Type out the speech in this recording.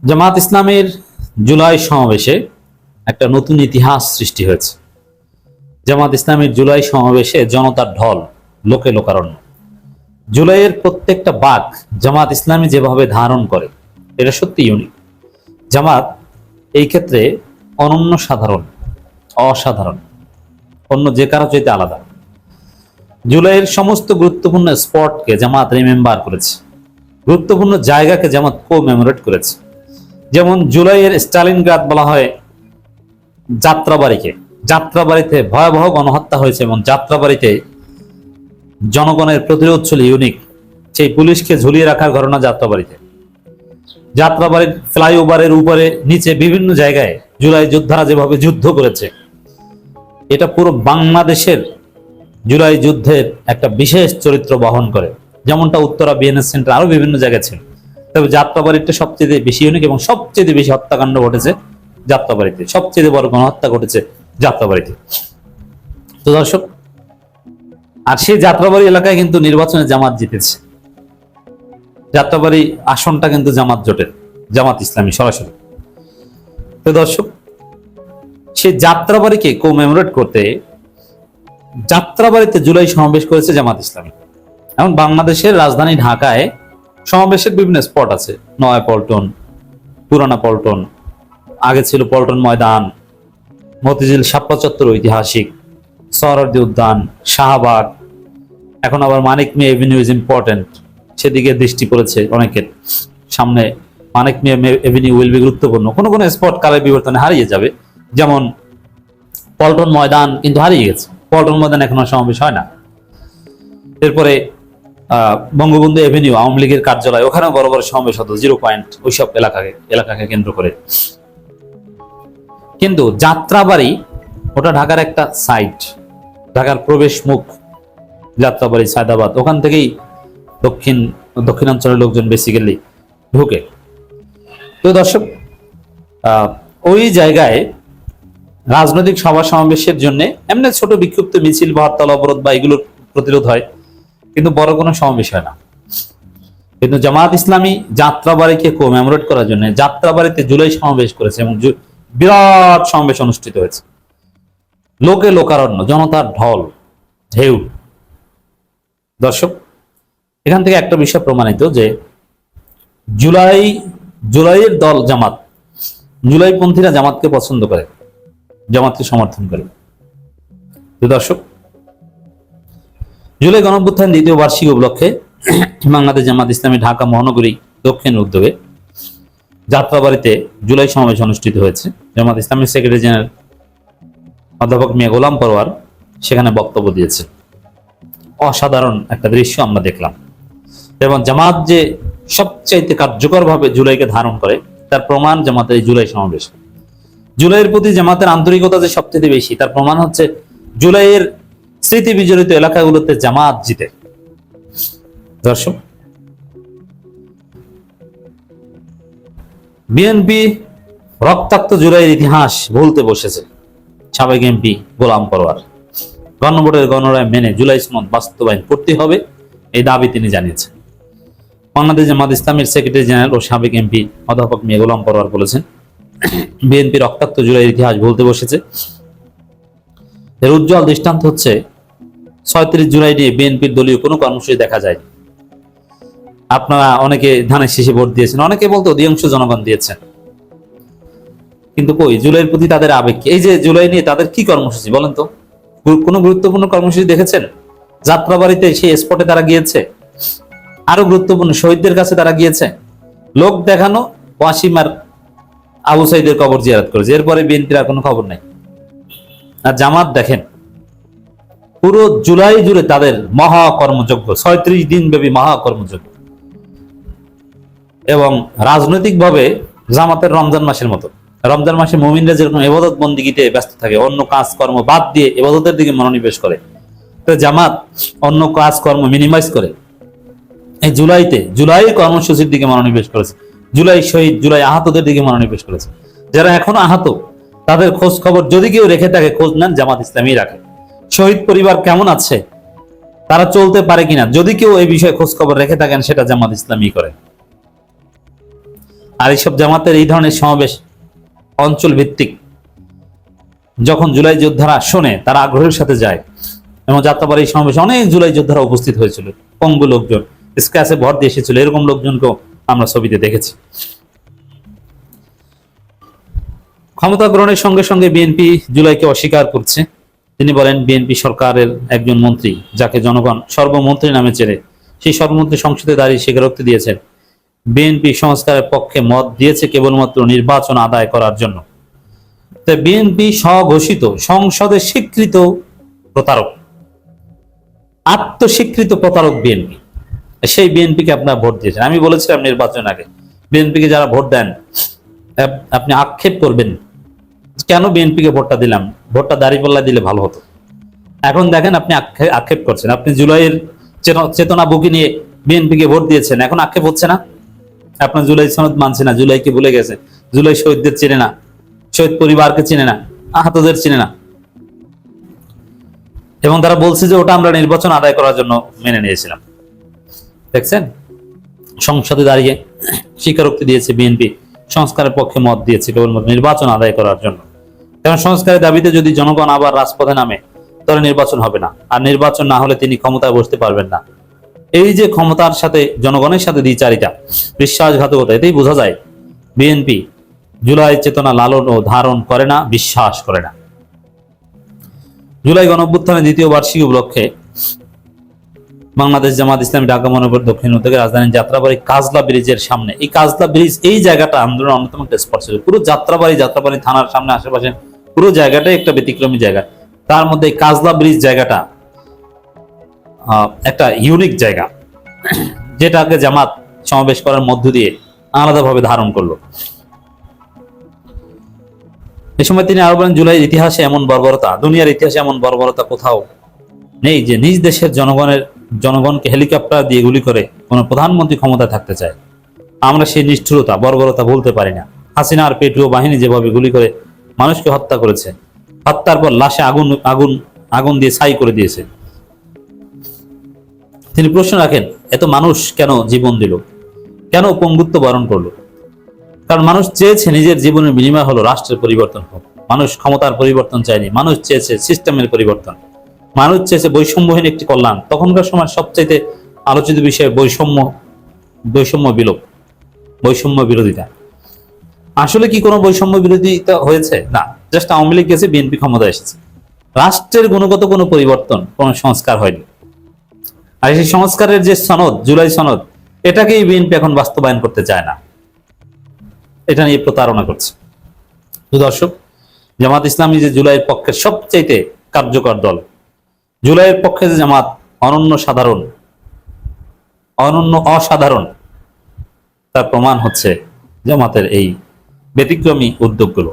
জামাত ইসলামের জুলাই সমাবেশে একটা নতুন ইতিহাস সৃষ্টি হয়েছে। জামাত ইসলামের জুলাই সমাবেশে জনতার ঢল, লোকে লোকারণ্য। জুলাইয়ের প্রত্যেকটা বাক জামাত ইসলামী যেভাবে ধারণ করে, এটা সত্যি ইউনিক। জামাত এই ক্ষেত্রে অনন্য, সাধারণ, অসাধারণ, অন্য যে কারো চাইতে আলাদা। জুলাইয়ের সমস্ত গুরুত্বপূর্ণ স্পটকে জামাত রিমেম্বার করেছে, গুরুত্বপূর্ণ জায়গাকে জামাত কো-মেমোরেট করেছে। যেমন জুলাইয়ের স্টালিনগ্রাদ বলা হয় যাত্রাবাড়িকে। যাত্রাবাড়িতে ভয়াবহ গণহত্যা হয়েছে এবং যাত্রাবাড়িতে জনগণের প্রতিরোধ ছিল ইউনিক। সেই পুলিশকে ঝুলিয়ে রাখার ঘটনা যাত্রাবাড়িতে। যাত্রাবাড়ির ফ্লাইওভারের উপরে নিচে বিভিন্ন জায়গায় জুলাই যোদ্ধারা যেভাবে যুদ্ধ করেছে, এটা পুরো বাংলাদেশের জুলাই যুদ্ধের একটা বিশেষ চরিত্র বহন করে। যেমনটা উত্তরা বিএনএস সেন্টার আরো বিভিন্ন জায়গায় ছিল, তবে যাত্রাবাড়িটা সবচেয়ে বেশি ইউনিক এবং সবচেয়ে বেশি হত্যাকাণ্ড ঘটেছে যাত্রাবাড়িতে। সবচেয়ে বড় গণহত্যা ঘটেছে যাত্রাবাড়িতে। তো দর্শক, আর সেই যাত্রাবাড়ি এলাকায় কিন্তু নির্বাচনে জামাত জিতেছে। যাত্রাবাড়ি আসনটা কিন্তু জামাত জোটের, জামাত ইসলামী সরাসরি। তো দর্শক, সেই যাত্রাবাড়িকে কো-মেমোরেট করতে যাত্রাবাড়িতে জুলাই সমাবেশ করেছে জামাত ইসলামী। এখন বাংলাদেশের রাজধানী ঢাকায় সমাবেশের বিভিন্ন স্পট আছে। নয়া পল্টন, পুরানা পল্টন, আগে ছিল পল্টন ময়দান, মতিঝিল শাপলা চত্বর ঐতিহাসিক, সোহরাওয়ার্দী উদ্যান, শাহবাগ, এখন আবার মানিক মিয়া এভিনিউ ইজ ইম্পর্টেন্ট, সেদিকে দৃষ্টি পড়েছে অনেকের। সামনে মানিক মিয়া এভিনিউ উইল বি গুরুত্বপূর্ণ। কোনো কোনো স্পট কালের বিবর্তনে হারিয়ে যাবে, যেমন পল্টন ময়দান কিন্তু হারিয়ে গেছে। পল্টন ময়দান এখনো সমাবেশ হয় না। এরপরে বঙ্গবন্ধু এভিনিউ, আওয়ামী লীগের কার্যালয়, ওখানেও বড় বড় সমাবেশ হতো, 0 পয়েন্ট, ওইসব এলাকাকে কেন্দ্র করে। কিন্তু যাত্রাবাড়ি ওটা ঢাকার একটা সাইট, ঢাকার প্রবেশ মুখ যাত্রাবাড়ি, সায়দাবাদ, ওখান থেকেই দক্ষিণাঞ্চলের লোকজন বেসিক্যালি ঢুকে। তো দর্শক, ওই জায়গায় রাজনৈতিক সভা সমাবেশের জন্য এমনি ছোট বিক্ষিপ্ত মিছিল বা হরতাল অবরোধ বা এগুলোর প্রতিরোধ হয়, কিন্তু বড় কোনো সমাবেশ হয় না। কিন্তু জামাত ইসলামী যাত্রাবাড়িকে কো-মেমোরেট করার জন্য যাত্রাবাড়িতে জুলাই সমাবেশ করেছে এবং বিরাট সমাবেশ অনুষ্ঠিত হয়েছে। লোকে লোকারণ্য, জনতার ঢল, ঢেউ। দর্শক, এখান থেকে একটা বিষয় প্রমাণিত যে জুলাইয়ের দল জামাত, জুলাইপন্থীরা জামাতকে পছন্দ করে, জামাতকে সমর্থন করে। তো দর্শক, জুলাই গণঅভ্যুত্থান দ্বিতীয় বার্ষিকী উপলক্ষে বাংলাদেশ জামাত ইসলামী ঢাকা মহানগরী দক্ষিণ উদ্যোগে যাত্রাবাড়িতে জুলাই সমাবেশ অনুষ্ঠিত হয়েছে। জামাত ইসলামের সেক্রেটারি জেনারেল অধ্যাপক মিয়া গোলাম পরোয়ার সেখানে বক্তব্য দিয়েছে। অসাধারণ একটা দৃশ্য আমরা দেখলাম। এবং জামাত যে সবচাইতে কার্যকরভাবে জুলাইকে ধারণ করে তার প্রমাণ জামাতের এই জুলাই সমাবেশ। জুলাইয়ের প্রতি জামাতের আন্তরিকতা যে সবচেয়ে বেশি তার প্রমাণ হচ্ছে জুলাইয়ের স্মৃতি বিজড়িত এলাকাগুলোতে জামাত জিতে। দর্শক, বিএনপি রক্তাক্ত জুলাইয়ের ইতিহাস ভুলতে বসেছে। সাবেক এমপি গোলাম পরোয়ার গণভোটের গণরায় মেনে জুলাই সনদ বাস্তবায়ন করতে হবে, এই দাবি তিনি জানিয়েছেন। বাংলাদেশ জামাত ইসলামের সেক্রেটারি জেনারেল ও সাবেক এমপি অধ্যাপক মিয়া গোলাম পরোয়ার বলেছেন, বিএনপি রক্তাক্ত জুলাইয়ের ইতিহাস ভুলতে বসেছে। এর উজ্জ্বল দৃষ্টান্ত হচ্ছে 36 জুলাই নিয়ে বিএনপির দলীয় কোনো কর্মসূচি দেখা যায়। আপনারা অনেকে ধানের শীষে ভোট দিয়েছেন, অনেকে বলতে অধিকাংশ জনগণ দিয়েছেন, কিন্তু কই জুলাইয়ের প্রতি তাদের আবেগ কি? এই যে জুলাই নিয়ে তাদের কি কর্মসূচি বলেন তো? কোনো গুরুত্বপূর্ণ কর্মসূচি দেখেছেন? যাত্রাবাড়িতে সেই স্পটে তারা গিয়েছে, আরো গুরুত্বপূর্ণ শহীদদের কাছে তারা গিয়েছে, লোক দেখানো, ওয়াসিম আর আবু সাইদের কবর জিয়ারত করেছে। এরপরে বিএনপির আর কোনো খবর নাই। আর জামাত দেখেন, পুরো জুলাই জুড়ে তাদের মহাকর্মযজ্ঞ, 36 দিন ব্যাপী মহাকর্মযজ্ঞ। এবং রাজনৈতিক ভাবে জামাতের রমজান মাসের মতো, রমজান মাসে মুমিনরা যেরকম ইবাদত বন্দিগিতে ব্যস্ত থাকে, অন্য কাজকর্ম বাদ দিয়ে ইবাদতের দিকে মনোনিবেশ করে, তো জামাত অন্য কাজকর্ম মিনিমাইজ করে এই জুলাই কর্মসূচির দিকে মনোনিবেশ করেছে। জুলাই শহীদ, জুলাই আহতদের দিকে মনোনিবেশ করেছে। যারা এখনো আহত তাদের খোঁজ খবর যদি কেউ রেখে থাকে, খোঁজ নেন, জামাত ইসলামী রাখে। শহীদ পরিবার কেমন আছে, তারা চলতে পারে কিনা, যদি কেউ এই বিষয়ে খোঁজ খবর রেখে থাকেন, সেটা জামাত ইসলামী করে। আর এইসব জামাতের এই ধরনের সমাবেশ অঞ্চল ভিত্তিক, যখন জুলাই যোদ্ধারা শোনে তারা আগ্রহের সাথে যায়, এবং যাত্রাবাড়ি সমাবেশে অনেক জুলাই যোদ্ধারা উপস্থিত হয়েছিল, পঙ্গু লোকজন স্ক্র্যাচে ভর দিয়ে এসেছিল, এরকম লোকজনকেও আমরা ছবিতে দেখেছি। ক্ষমতা গ্রহণের সঙ্গে সঙ্গে বিএনপি জুলাইকে অস্বীকার করছে। তিনি বলেন, বিএনপি সরকারের একজন মন্ত্রী, যাকে জনগণ সর্বমন্ত্রী নামে চেনে, সেই সর্বমন্ত্রী সংসদে দাঁড়িয়ে স্বীকারোক্তি দিয়েছেন বিএনপি সংস্কারের পক্ষে মত দিয়েছে কেবলমাত্র নির্বাচন আদায় করার জন্য। বিএনপি স্বঘোষিত সংসদে স্বীকৃত প্রতারক, আত্মস্বীকৃত প্রতারক বিএনপি। সেই বিএনপিকে আপনারা ভোট দিয়েছেন। আমি বলেছিলাম নির্বাচন আগে, বিএনপিকে যারা ভোট দেন আপনি আক্ষেপ করবেন কেন বিএনপিকে ভোটটা দিলাম, ভোটটা দাঁড়িপাল্লা দিলে ভালো হতো। এখন দেখেন আপনি আক্ষেপ করছেন, আপনি জুলাইয়ের চেতনা বুকে নিয়ে বিএনপিকে ভোট দিয়েছেন, এখন আক্ষেপ হচ্ছে না। আপনার জুলাই সনদ মানছে না, জুলাইকে ভুলে গেছে, জুলাই শহীদদের চেনে না, শহীদ পরিবারকে চিনে না, আহতদের চিনে না, এবং তারা বলছে যে ওটা আমরা নির্বাচন আদায় করার জন্য মেনে নিয়েছিলাম। দেখছেন, সংসদে দাঁড়িয়ে স্বীকারোক্তি দিয়েছে বিএনপি সংস্কারের পক্ষে মত দিয়েছে কেবলমাত্র নির্বাচন আদায় করার জন্য। কারণ সংস্কারের দাবিতে যদি জনগণ আবার রাজপথে নামে তাহলে নির্বাচন হবে না, আর নির্বাচন না হলে তিনি ক্ষমতায় বসতে পারবেন না। এই যে ক্ষমতার সাথে জনগণের সাথে দ্বিচারিতা, বিশ্বাসঘাতকতা, এতেই বোঝা যায় বিএনপি জুলাই চেতনা লালন ও ধারণ করে না, বিশ্বাস করে না। জুলাই গণঅভ্যুত্থানের দ্বিতীয় বার্ষিকী উপলক্ষে বাংলাদেশ জামাত ইসলামী ঢাকা মহানগর দক্ষিণ উত্তর রাজধানীর যাত্রাবাড়ি কাজলা ব্রিজের সামনে, এই কাজলা ব্রিজ এই জায়গাটা আন্দোলনের অন্যতম একটা স্পট ছিল। পুরো যাত্রাবাড়ি থানার সামনে আশেপাশে পুরো জায়গাটাই একটা ব্যতিক্রমী জায়গা। তার মধ্যে এই কাজলা ব্রিজ জায়গাটা একটা ইউনিক জায়গা, যেটাকে জামাত সমাবেশ করার মধ্য দিয়ে আলাদাভাবে ধারণ করলো। এ সময় তিনি আরো বলেন, জুলাইয়ের ইতিহাসে এমন বর্বরতা, দুনিয়ার ইতিহাসে এমন বর্বরতা কোথাও নেই যে নিজ দেশের জনগণকে হেলিকপ্টার দিয়ে গুলি করে কোন প্রধানমন্ত্রী ক্ষমতায় থাকতে চায়। আমরা সেই নিষ্ঠুরতা, বর্বরতা ভুলতে পারি না। হাসিনা আর পেটুও বাহিনী যেভাবে গুলি করে মানুষকে হত্যা করেছে, হত্যার পর লাশে আগুন দিয়ে ছাই করে দিয়েছে। তিনি প্রশ্ন রাখেন, এত মানুষ কেন জীবন দিল, কেন পঙ্গুত্ব বরণ করলো? কারণ মানুষ চেয়েছে নিজের জীবনের বিনিময় হলো রাষ্ট্রের পরিবর্তন হোক। মানুষ ক্ষমতার পরিবর্তন চায়নি, মানুষ চেয়েছে সিস্টেমের পরিবর্তন, মানুষ চেয়েছে বৈষম্যহীন একটি কল্যাণ। তখনকার সময় সবচাইতে আলোচিত বিষয় বৈষম্য বিরোধিতা। আসলে কি কোনো বৈষম্য বিরোধিতা হয়েছে? না, জাস্ট আওয়ামী লীগ গেছে, বিএনপি ক্ষমতায় এসেছে। রাষ্ট্রের গুণগত কোনো পরিবর্তন, কোনো সংস্কার হয়নি। আর সেই সংস্কারের যে সনদ, জুলাই সনদ, এটাকেই বিএনপি এখন বাস্তবায়ন করতে চায় না, এটা নিয়ে প্রতারণা করছে। দর্শক, জামাত ইসলামী যে জুলাইয়ের পক্ষের সবচাইতে কার্যকর দল, জুলাইয়ের পক্ষে যে জামাত অনন্য অসাধারণ, তার প্রমাণ হচ্ছে জামাতের এই ব্যতিক্রমী উদ্যোগগুলো।